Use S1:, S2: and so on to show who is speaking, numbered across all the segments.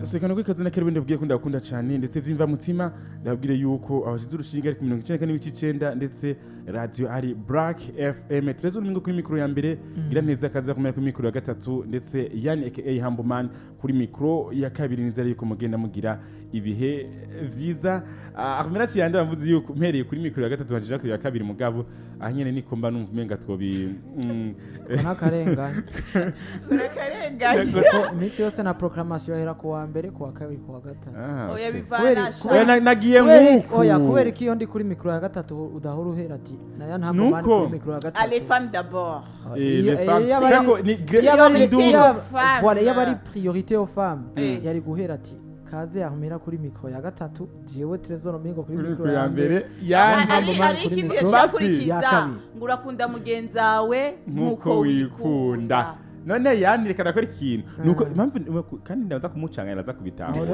S1: sekana ko ikaze na Kerwende bwiye kunda gukunda cyane ndetse vyimva mutima ndabwire yuko abashize urushinga ari ku 94 ndetse radio ari Black FM Trezo n'ingo kuri mikro ya mbere gira neza kaza kumenya kuri mikro ya gatatu ndetse yani aka Hamboman kuri mikro ya kabiri nizere yuko mugenda mugira ibihe vyiza akomera cyane bavuze yuko mpereye kuri mikro ya gatatu banjira kuri ya kabiri mugabo ahanyene niko mba numva umenga twobi
S2: nakarenganya
S3: urakarenganya
S2: imisi yose na proclamation yahera ku wa mbere ku wa kabiri ku wa gatatu
S3: oya bivana
S1: oya nagiye nkuko
S2: oya kubera iki iyo ndi kuri mikro ya gatatu udahora uhera ati naya ntabwo mani kuri mikro ya gatatu
S3: les femmes d'abord
S2: yabari priorité aux femmes yari guhera ati kaze ahumira kuri mikro ya gatatu jewe Trezor Mingo kuri mikro ya mbere
S3: hari ikindi yashakurikiza ngo urakunda mugenzawe nkuko wikunda
S1: none yandirekana ko ikintu nuko impamvu kandi ndaza kumucanga yaraza kubitaho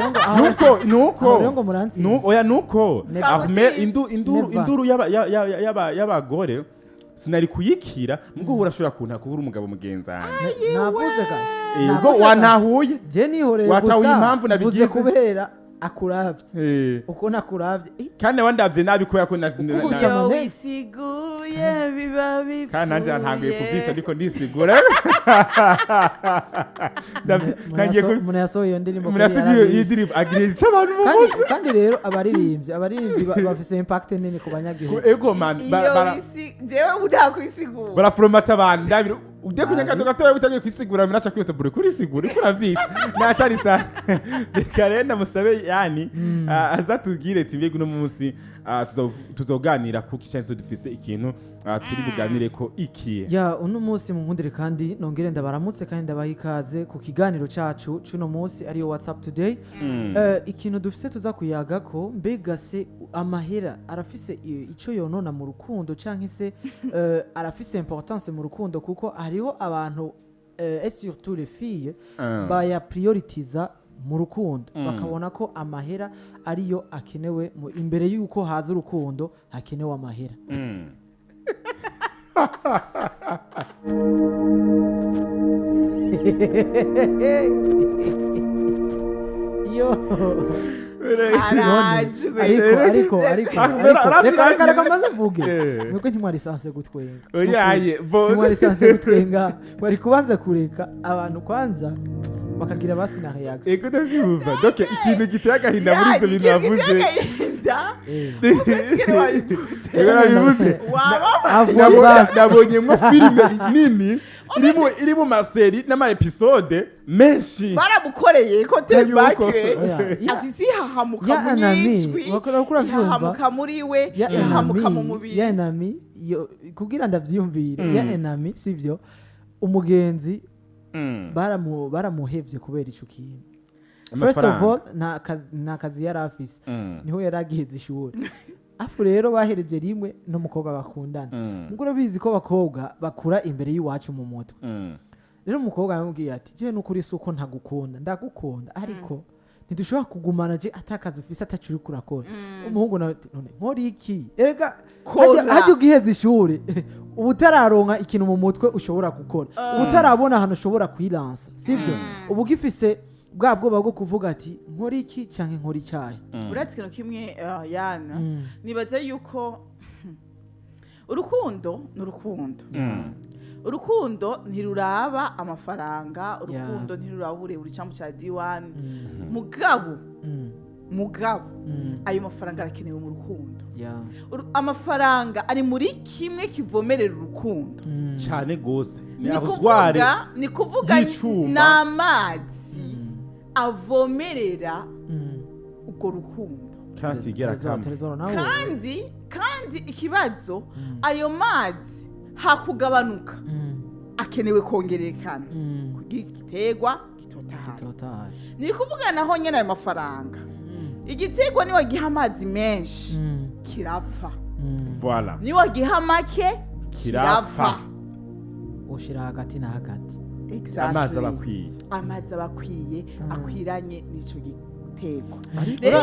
S1: nuko oya nuko ahume induru y'abagore sinari kuyikira mbwo urashobora kunta kubura umugabo mugenzanye
S2: navuze gashi
S1: ubwo wanahuye
S2: je nihoreye gusa nabigize kubera akuravye uko nakuravye
S1: kandi wandavye nabi ko yakona
S3: wisiguye biba bifu
S1: kandi nanje ntangiye kuvyica ariko ndisigura
S2: muna yasohoye iyo ndirimbo
S1: agire ico abantu mu
S2: kandi rero abaririmbyi bafise impact nini ku banyagihugu
S1: ego man
S3: jewe udakwisigura
S1: barafuromata abantu ndabiro ujye kunyakato gatoya bitagiye kwisigura minacha kwese bure kuri sigura iko navyita natari sa karenda musabe yani azatugire ati mbega no munsi tuzoganira kuko icyanzo dufise ikintu turi buganire ko iki
S2: ya uno munsi mu nkundire kandi nongere ndabaramutse kandi ndabaha ikaze ku kiganiro cacu cuno munsi ariyo WhatsApp today ikintu dufise tuza kuyaga ko mbega se amahera arafise ico yonona mu rukundo canke se arafise importance mu rukundo kuko hariho abantu et surtout les filles baya prioritiza mu rukundo bakabona ko amahera ariyo akenewe imbere y'uko haza urukundo hakenewe amahera yo ariko reka maze mvuge nuko ntimwari sanse gutwenga ntimwari sanse gutwenga mwari kubanza kureka abantu kwanza bakagira basi na reaction
S1: ego ndavyumva donc ikintu giteye agahinda muri ivyo bintu bavuze nabonyemwo filime nini iri mu maseri n'ama episode menshi
S3: baramukoreye ko tebake afise ihahamuka mu nyijwi ihahamuka muri we ihahamuka mu mubiri
S2: ya enami kugira ndavyumvire ya enami sivyo umugenzi baramuhevye kubera ico kintu first of all na kazi yari afise niho yaragiheze ishuri afu rero bahereje rimwe n'umukobwa bakundana mugura bizi ko bakobwa bakura imbere y'iwacu mu mutwe rero umukobwa yamubwiye ati je n'ukuri suko ntagukunda ndagukunda ariko ntidushobora kugumana je atakaza ufise atacuri kurakora umuhungu nawe none nkori iki erega hajye ugiheza ishuri ubutararonka ikintu mu mutwe ushobora gukora ubutarabona hano ushobora kwiransa sivyo ubu gifise bwa bwoba bwo kuvuga ati nkori iki canke nkori cyahe
S3: uretse ikintu kimwe yana nibaza yuko urukundo n'urukundo urukundo ntiruraba amafaranga urukundo ntiruraba uburebure cyangwa cya D1 mugabo ayo mafaranga arakenewe mu rukundo amafaranga ari muri kimwe kivomerera urukundo
S1: cyane gose
S3: ni kuvuga n'amazi avomerera ubwo rukundo kandi ikibazo ayo mazi hakugabanuka akenewe kongerekana kugira igiterwa gitotahaye ni kuvuga naho nyene ayo mafaranga igiterwa niwe giha amazi menshi kirapfa
S1: voilà
S3: niwe giha make kirapfa
S2: ushira hagati na hagati
S3: amazi abakwiye akwiranye n'ico giterwa rero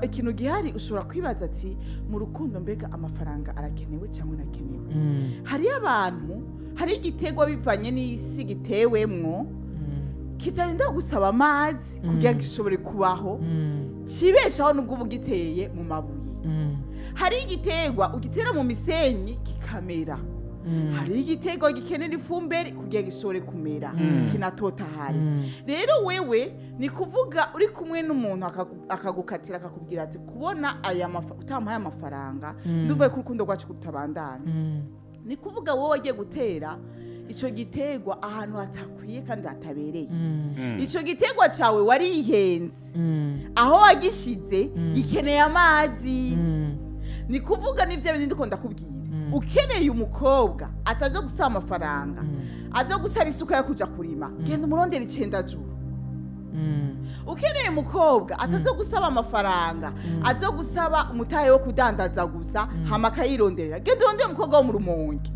S3: ikintu gihari ushobora kwibaza ati mu rukundo mbega amafaranga arakenewe cyangwa nakenewe hari abantu hari igiterwa bivanye n'isi gitewemwo kitarinda gusaba amazi kugira ngo gishobore kubaho kibeshaho nubwo uba ugiteye mu mabuye. hari igiterwa ugitera mu misenyi kikamera, hari igiterwa gikenera ifumbire kugira gishobore kumera kinatotahari. rero wewe ni kuvuga uri kumwe n'umuntu akagukatira akakubwira ati kubona utampaye amafaranga nduvuye ku rukundo rwacu kutabandana, ni kuvuga wowe wagiye gutera ico giterwa ahantu hatakwiye kandi hatabereye. Ico giterwa cawe warihenze, aho wagishize gikeneye amazi. ni kuvuga n'ivyo bindi ndiko ndakubwira. ukeneye umukobwa ataje gusaba amafaranga, aje gusaba isuka yo kuja kurima, genda umurondera icendajuru. ukeneye umukobwa ataje gusaba amafaranga, aje gusaba umutahe wo kudandaza gusa hama akayironderera, genda urondera umukobwa wo mu Rumonge.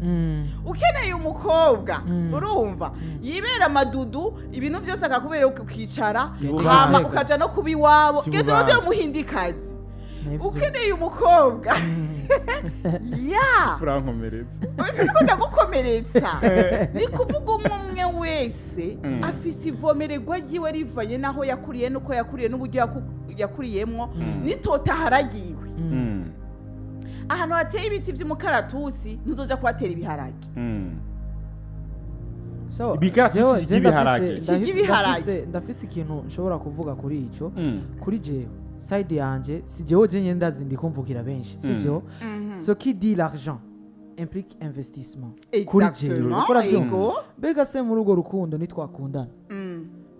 S3: ukeneye umukobwa urumva yibera amadudu ibintu byose akakubera ukicara hama ukaja no kuba iwabo, genda urondera umuhindikazi. ukeneye umukobwa
S1: urankomeretsa
S3: wese niko ndagukomeretsa. ni kuvuga umwe wese afise ivomererwa ryiwe rivanye naho yakuriye nuko yakuriye n'uburyo yakuriyemwo nitota haragiwe. ahantu hateye ibiti vy'umukaratusi ntuzoja kuhatera ibiharage.
S1: ibikaratusi
S2: by'ibiharage ndafise ikintu nshobora kuvuga kuri ico. kuri jewe side yanje si jewe jenye ndazi ndikumvukira benshi sivyo. ce qui dit l'argent implique investissement. kuri jewe mbega se mu rugo rukundo nitwakundana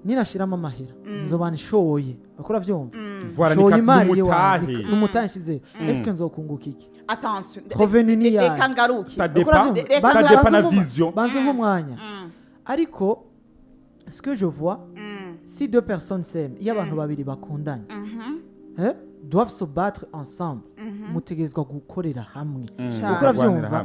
S2: ninashiramo amahera nzobana shoye akora vyumva shoye imari yewe n'umutahe nshize est-ce que nzokunguka iki?
S3: attention
S2: revenu ni ya
S3: ça
S1: dépend na vision
S2: banze nk'umwanya. ariko ce que je vois si deux personnes s'aiment, il y a abantu babiri bakundanye doivent se battre ensemble, mutegezwa gukorera hamwe. ukora vyumva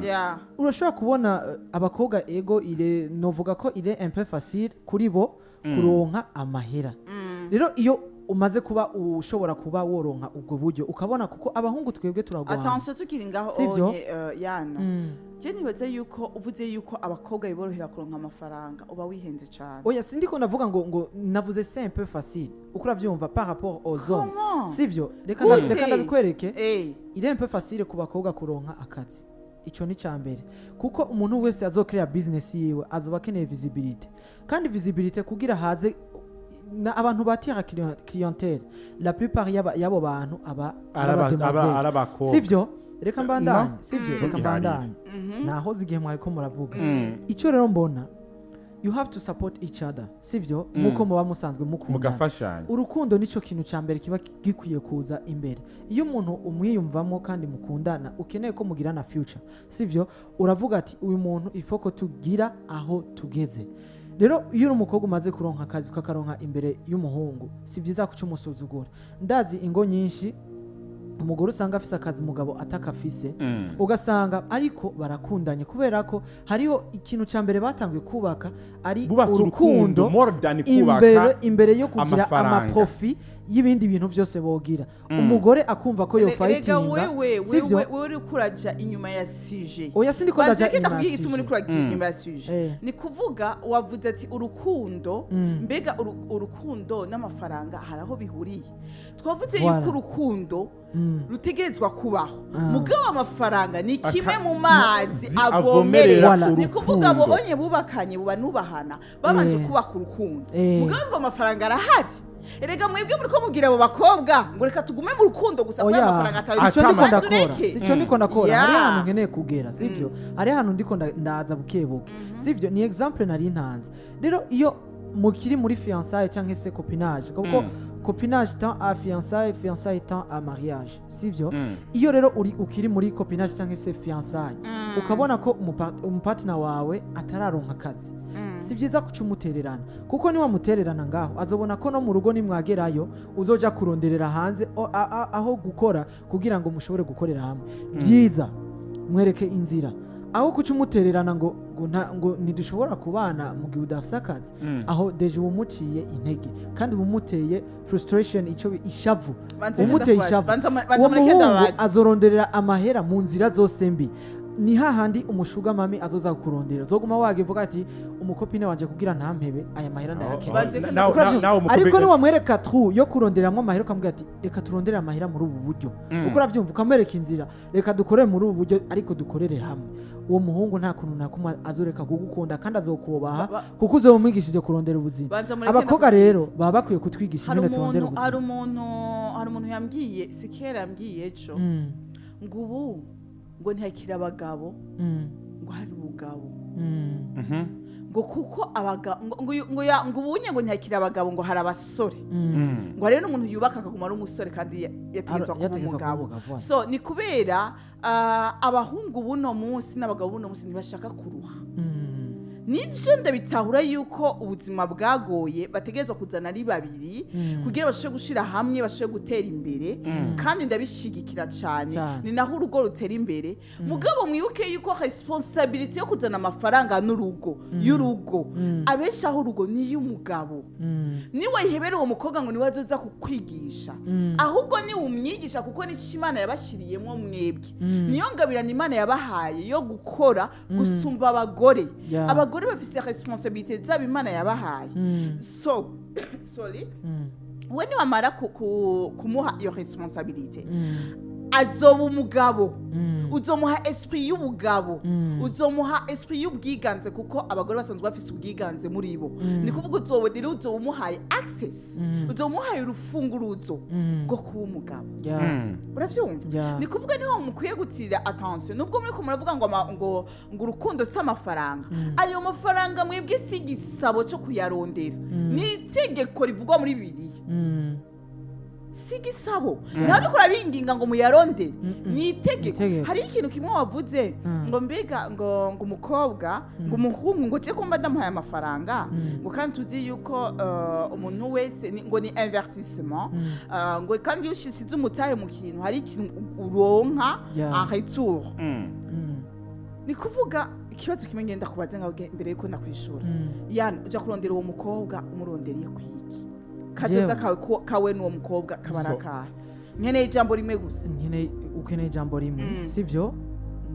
S2: urashobora kubona abakobwa ego ile novuga ko ile un peu facile kuri bo kuronka amahera. rero iyo umaze kuba ushobora kuba woronka ubwo buryo ukabona kuko abahungu twebwe turagwana.
S3: attention tukiri ngaho yana je nibaze yuko uvuze yuko abakobwa biborohera kuronka amafaranga uba wihenze cyane.
S2: oya sindiko ndavuga ngo navuze c'est un peu facile ukora vyumva par rapport aux hommes sivyo. reka ndabikwereke il est un peu facile ku bakobwa kuronka akazi. ico ni cyambere kuko umuntu wese azokrea business yiwe azoba akeneye visibility, kandi visibility kugira haze na abantu batira clientèle la plupart yabo bantu
S1: arabakobwa
S2: sivyo. reka mbandanye sivyo reka mbandanye naho zigiye mwari ko muravuga icyo rero mbona you have to support each other sivyo muko muba musanzwe
S1: mugafashanya.
S2: urukundo nico kintu cyambere kiba gikwiye kuza imbere. iyo umuntu umwiyumvamo kandi mukundana ukeneye ko mugirana future sivyo, uravuga ati uyu muntu ifoko tugira aho tugeze. rero iyo uri umukobwa umaze kuronka akazi ukakaronka imbere y'umuhungu si byiza kuca umusuzugura. ndazi ingo nyinshi umugore usanga afise akazi umugabo atakafise ugasanga ariko barakundanye kubera ko hariho ikintu cya mbere batangiye kubaka ari urukundo imbere yo kugira amaprofi y'ibindi bintu byose bogira. umugore akumva ko yo fightinga
S3: sivyo. wewe uri kuraja inyuma ya sije.
S2: oya sindi ko ndaja
S3: inyuma ya sije. ni kuvuga wavuze ati urukundo mbega urukundo n'amafaranga haraho bihuriye. twavuze yuko urukundo rutegerezwa kubaho mugabo amafaranga ni kimwe mu mazi avomerera. ni kuvuga abo onye bubakanye buba nubahana babanje kubaka urukundo mugabo amafaranga arahari. erega mwebwe muri ko mubwira abo bakobwa ngo reka tugume mu rukundo gusa kwa amafaranga
S2: atari. sico ndiko ndakora hari ahantu nkeneye kugera sivyo. hari ahantu ndiko ndaza bukebuke sivyo. ni exemple nari ntanze. rero iyo mukiri muri fiançailles cyangwa se copinage kuko copinage tant à fiançailles tant à mariage sivyo. iyo rero ukiri muri copinage cyangwa se fiançailles ukabona ko umupartner wawe atararonka akazi si byiza kuca umutererana kuko niwa mutererana ngaho azobona ko no mu rugo nimwagerayo uzoja kuronderera hanze aho gukora kugira ngo mushobore gukorera hamwe. byiza mwereke inzira aho kuca umutererana ngo ntidushobora kubana mu gihe udafise akazi. aho deje umuciye intege kandi umuteye frustration ico ishavu umuteye ishavu. uwo muhungu azoronderera amahera mu nzira zose mbi. ni hahandi umushuga mami azoza kukurondera uzoguma wagivuga ati umukopine wanje kugira ntampebe aya mahera ndayakeneye ariko niwamwereka tru yo kuronderamwo amahera ukamubwira ati reka turondere amahera muri ubu buryo uko uravyumva ukamwereka inzira reka dukorere muri ubu buryo ariko dukorere hamwe uwo muhungu nta kuntu nakuma azoreka kugukunda kandi azokubaha kuko uzomwigishije kurondera ubuzima abakobwa rero baba bakwiye kutwigisha ingene turondera ubuzima
S3: hari umuntu yambwiye sikera yambwiye ejo ngo ubu ngo ntihakire abagabo ngo hari ubugabo ngo kuko abagabo ngo ubunye ngo ntihakire abagabo ngo hari abasore ngo rero n'umuntu yubaka akaguma ari umusore kandi yategetswe kuba umugabo so ni kubera abahungu buno munsi n'abagabo buno munsi ntibashaka kuruha nivyo ndabitahura yuko ubuzima bwagoye bategerezwa kuzana ari babiri kugira bashobore gushira hamwe bashobore gutera imbere kandi ndabishigikira cyane ni naho urugo rutera imbere mugabo mwibuke yuko responsibility yo kuzana amafaranga n'urugo y'urugo abeshaho urugo ni y'umugabo niwe yihebera uwo mukobwa ngo niwe azoza kukwigisha ahubwo ni umwigisha kuko ni Imana yabashiriyemo mwebwe niyo ngabirana Imana yabahaye yo gukora gusumba abagore abagore bafise responsabilité zabo Imana yabahaye so sorry we ni wamara kumuha iyo responsabilité azoba umugabo uzomuha esprit y'ubugabo uzomuha esprit y'ubwiganze kuko abagore basanzwe bafise ubwiganze muri bo ni kuvuga uzobonera uzomuhaye access uzomuhaye urufunguruzo rwo kuba umugabo uravyumva ni kuvuga niho mukwiye gutirira attention nubwo muri ko muravuga ngo urukundo si amafaranga ayo mafaranga mwebwe si igisabo cyo kuyarondera ni itegeko rivugwa muri Bibiliya sigisabo nari kurabinginga ngo muyaronde ni itegeko hari ikintu kimwe wavuze ngo mbega ngo umukobwa ngo umuhungu ngo cyo kumba ndamuhaye amafaranga ngo kandi tuzi yuko umuntu wese ngo ni investissement ngo kandi ushisize umutahe mu kintu hari ikintu uronka en retour ni kuvuga ikibazo kimwe ngenda kubaza ngaho imbere yuko nakwishura yani uja kurondera uwo mukobwa umurondereye kwiki kazoza kawe n'uwo mukobwa kabaraka nkeneye ijambo rimwe gusa
S2: ukeneye ijambo rimwe sivyo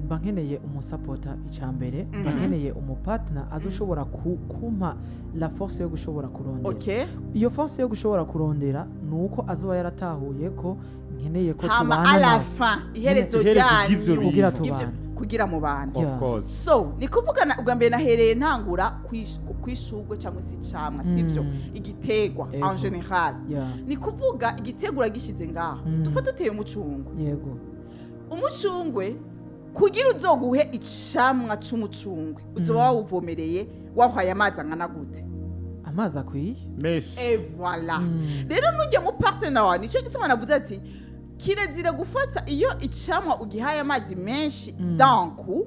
S2: mba nkeneye umusapota icambere mba nkeneye umupartner azoshobora kumpa la force yo gushobora kurondera iyo force yo gushobora kurondera nuko azoba yaratahuye ko nkeneye ko tubana
S3: à la fin iherezo ryanyu kugira mu bantu so ni kuvugana ubwa mbere nahereye ntangura kwishugwe cyangwa se icamwa sivyo igitegwa en general ni kuvuga igitegura gishize ngaho dufata uteye umucungwe
S2: yego
S3: umucungwe kugira uzoguhe icamwa c'umucungwe uzoba wawuvomereye wahwaye amazi angana gute
S2: amazi akwiye
S1: meshi
S3: voilà rero nujye mu partner wawe nico gituma navuze ati kirezire gufata iyo icamwa ugihaye amazi menshi danku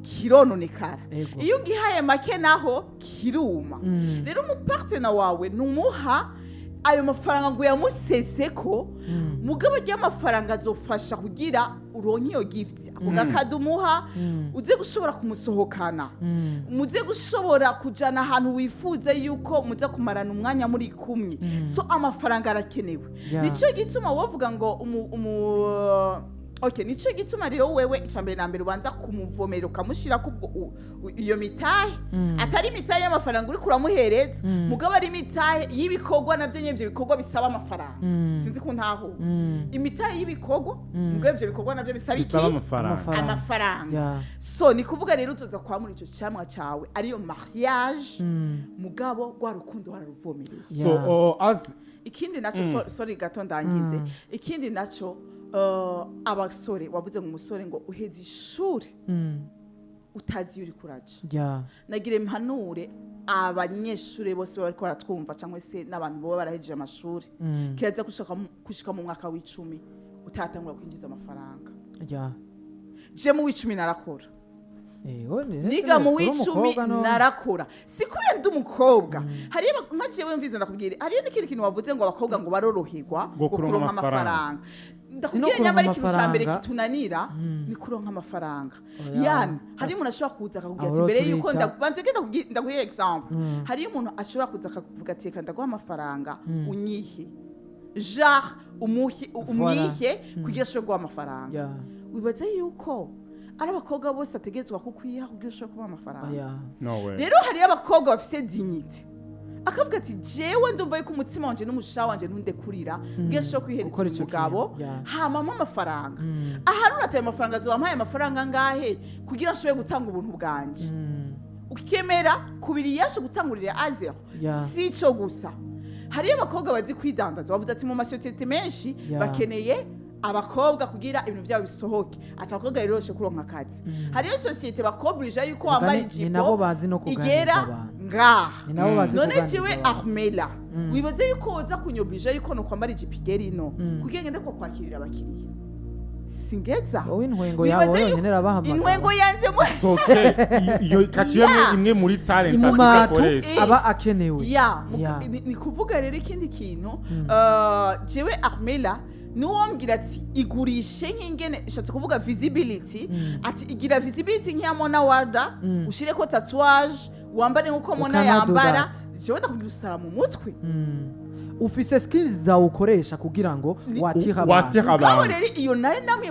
S3: kirononekara iyo ugihaye make naho kiruma rero mu partner wawe numuha ayo mafaranga ngo yamuseseko mugabo ry'amafaranga azofasha kugira uronke iyo gift ako gakadumuha uze gushobora kumusohokana muze gushobora kujana ahantu wifuza yuko muza kumarana umwanya muri kumwe so amafaranga arakenewe nico gituma wovuga ngo okay nico gituma rero wewe icambere na mbere ubanza kumuvomera ukamushira kubwo iyo mitahe atari mitahe y'amafaranga uri kuramuhereza mugabo ari mitahe y'ibikogwa navyo nyevye bikogwa bisaba amafaranga sinzi ko ntaho imitahe y'ibikogwa mugabo ivyo bikogwa navyo bisaba amafaranga so ni kuvuga rero uzoza kwa muri ico camwa cawe ariyo mariage mugabo gwa rukundo wararuvomereye
S1: so as
S3: ikindi naco sorry gato ndangize ikindi naco abasore wavuze ngo umusore ngo uheze ishuri utazi uri kuraja nagire mpanure abanyeshure bose bari ko baratwumva cyangwa se n'abantu bo barahejeje amashuri kiraza gushika mu mwaka w'10 utatangura kwinjiza amafaranga je mu w'10 narakora niga mu w'10 narakora sikubye ndi umukobwa hari nkaje wumviza ndakubwira hari n'ikindi kintu wavuze ngo abakobwa ngo baroroherwa gukuronka amafaranga ndakubwira nyamara ikintu cyambere kitunanira ni kuronka amafaranga yani hari umuntu ashobora kuza akakubwira ati mbere yuko ndabanze ndaguhe example hari umuntu ashobora kuza akavuga ati reka ndaguha amafaranga unyihe genre umwihe kugira ashobore guha amafaranga wibaze yuko ari abakobwa bose ategerezwa kukwiha kugira ushobore kuba amafaranga
S2: Oya.
S1: no way
S3: rero hariyo abakobwa bafite dignity akavuga ati jewe ndumva yuko umutima wanje n'umushaha wanje ntundekurira kugira ushobore kwihereza
S2: Gukora ico
S3: umugabo
S2: kintu, yeah.
S3: hamamo amafaranga ahanura ati ayo mafaranga azobampaye amafaranga ngahe kugira nshobore gutanga ubuntu bwanje ukemera kubiri yasho gutangurira azero
S2: Yeah.
S3: si ico gusa hariyo abakobwa bazi kwidandaza bavuze ati mu masosiyete menshi
S2: Yeah.
S3: bakeneye abakobwa kugira ibintu byabo bisohoke ati abakobwa rero bashobora kuronka akazi hariyo sosiyete bakobrija yuko wambara
S2: ni nabo bazi no
S3: ijipo
S2: kuganiriza
S3: igera
S2: abantu
S3: ngaha
S2: ni nabo bazi
S3: none
S2: kuganiriza
S3: jewe
S2: abantu.
S3: Armela wibaze yuko uza kunyobrija yuko no kwambara ijipo igera ino kugira ngende ko kwakirira abakiriya singeza
S2: wowe intwengo yawe
S3: Wibaze
S2: yonyene irabahamagara
S3: intwengo yanje mu
S1: it's okay iyo kaciye
S3: Yeah.
S1: imwe muri talent
S2: imatu
S1: akoresha
S2: aba akenewe
S3: ya
S2: Yeah.
S3: ni kuvuga rero ikindi kintu jewe Armela nuwombwira ati igurishe nk'ingene ishatse kuvuga visibility ati igira visibility nk'iya Mona Warda ushireko tatouage wambare nk'uko Mona
S2: Ukanadoda
S3: yambara
S2: ati.
S3: jewe ndakubwira usara mu mutwe
S2: ufise skills zawe ukoresha kugira ngo watire abantu
S1: watire
S3: ngaho
S1: abantu
S3: rero iyo nayo namwe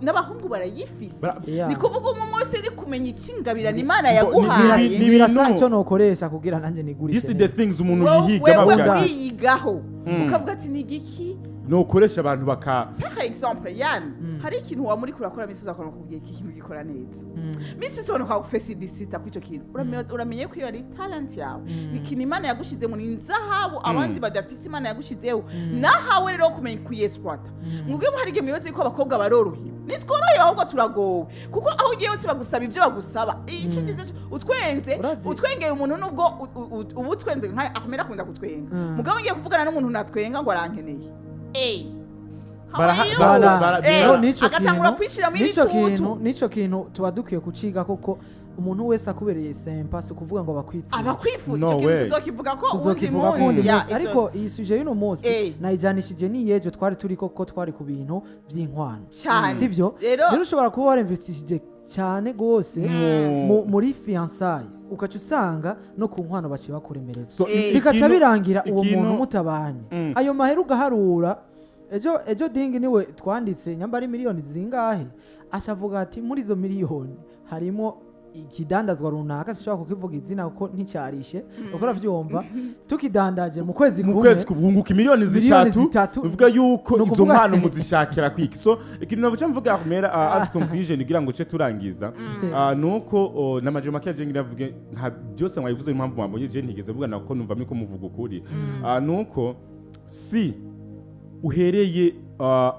S3: n'abahungu barayifise
S1: Bara-
S3: ni kuvuga umwe wese ni kumenya ikingabirana imana
S1: Ngo-
S3: yaguhaye
S1: ni
S2: birasa
S1: ibintu-
S2: icyo nokoresha kugira nanjye
S1: this
S2: nigurishe
S1: is the things umuntu
S3: wewe
S1: yihiga bavuga
S2: Ubwawe.
S3: wiyigaho ukavuga ati ni igiki
S1: nukoresha abantu baka
S3: par exemple yani hari ikintu wa muri kurakora misi uzakora kubwiye iki kintu gikora neza misi usubona kwa felicita ku ico kintu uramenye ko iyo ari talent yawe ni ikintu imana yagushizemo ni nzahabu abandi badafise imana yagushizeho nahawe rero kumenya kuyesploita mwebwe hari igihe mwibaze ko abakobwa barorohewe nitworohewe ahubwo turagowe kuko aho ugiye hose bagusaba ibyo bagusaba ico ngize utwenze
S2: Urazi.
S3: utwengeye umuntu nubwo ubu utwenze nka Ahmed akunda kutwenga mugabo ngiye kuvugana n'umuntu natwenga ngo arankeneye agatangura kwishiramo ibitutu
S2: nico kintu tuba dukwiye kuciga koko umuntu wese akubereye sempa si ukuvuga ngo bakwifuza
S3: abakwifuza
S1: No
S3: icyo kintu
S1: way.
S3: tuzokivuga ko ubundi
S2: tuzokivuga ko undi
S3: munsi ya,
S2: munsi
S3: icyo-
S2: ariko iyi suje y'uno munsi
S3: Eh.
S2: nayijanishije n'iyejo twari turi koko twari ku bintu by'inkwano
S3: Cyane.
S2: sibyo
S3: Rero-
S2: rero ushobora kuba waremvestishije cyane gose muri fiançailles ukaca usanga no ku nkwano baciye bakuremereza
S1: So,
S2: bikaca
S1: ikintu-
S2: birangira uwo
S1: ikintu-
S2: muntu mutabanye ayo mahera ugaharura ejo dingi niwe twanditse nyamba ari miliyoni zingahe ashavuga ati muri izo miliyoni harimo ikidandazwa runaka sishobora kukivuga izina kuko nticyarishe uko uravyumva tukidandaje mu kwezi
S1: mu
S2: kumwe
S1: kwezi kubunguka miliyoni
S2: Miliyoni
S1: zitatu
S2: zitatu.
S1: bivuga yuko
S2: Ni
S1: izo
S2: ukuvuga-
S1: nkwano muzishakira kwiki so ikintu navuga mvuga kumera as conclusion kugira ngo ce turangiza nuko namaje make aje ngiravuge nta byose mwabivuze impamvu mwambonye je ntigeze vuga nako numva miko muvuga ukuri nuko si uhereye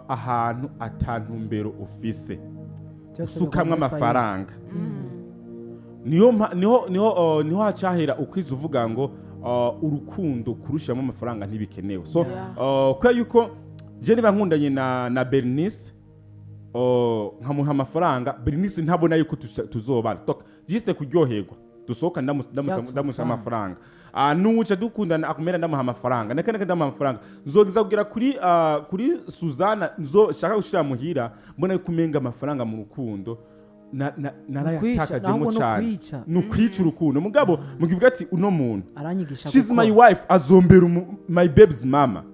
S1: ahantu atantumbero ufise
S2: Byose
S1: usukamwe
S2: bigomba
S1: amafaranga niho hacahera ukwiza uvuga ngo urukundo kurushiramo amafaranga ntibikenewe so kubera yuko je niba nkundanye na Bernice nkamuha amafaranga Bernice ntabona yuko tuzobana jiste kuryoherwa dusohoka ndamusha amafaranga nuca dukundana akumera ndamuha amafaranga nakane ndamuha amafaranga nzogiza kugira kuri Suzana nzoshaka gushira muhira mbona yuko umenga amafaranga mu rukundo narayatakaje cyane nukwica urukundo mugabo mugivuga ati uno muntu
S2: aranyigisha
S1: she's my wife azombera my baby's mama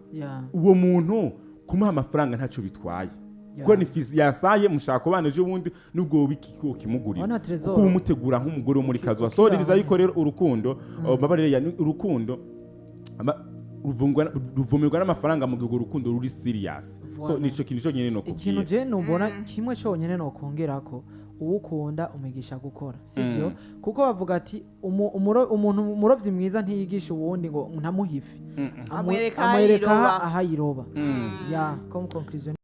S1: uwo muntu kumuha amafaranga ntacyo bitwaye kuko ni fizi yasaye mushaka kubana ejo bundi nubwo wikiko kimugurira kuko umutegura nk'umugore wo muri kazo soririza yuko rero urukundo babarire urukundo ruvumirwa n'amafaranga mu gihe urukundo ruri serious so nico kintu cyo nyene no kubwira
S2: ikintu je nubona kimwe cyo nyene no kongerako uwukunda umigisha gukora sivyo kuko bavuga ati umuntu umurovyi mwiza ntiyigisha uwundi ngo ntamuhife
S3: amwereka
S2: ahayiroba ya comme conclusion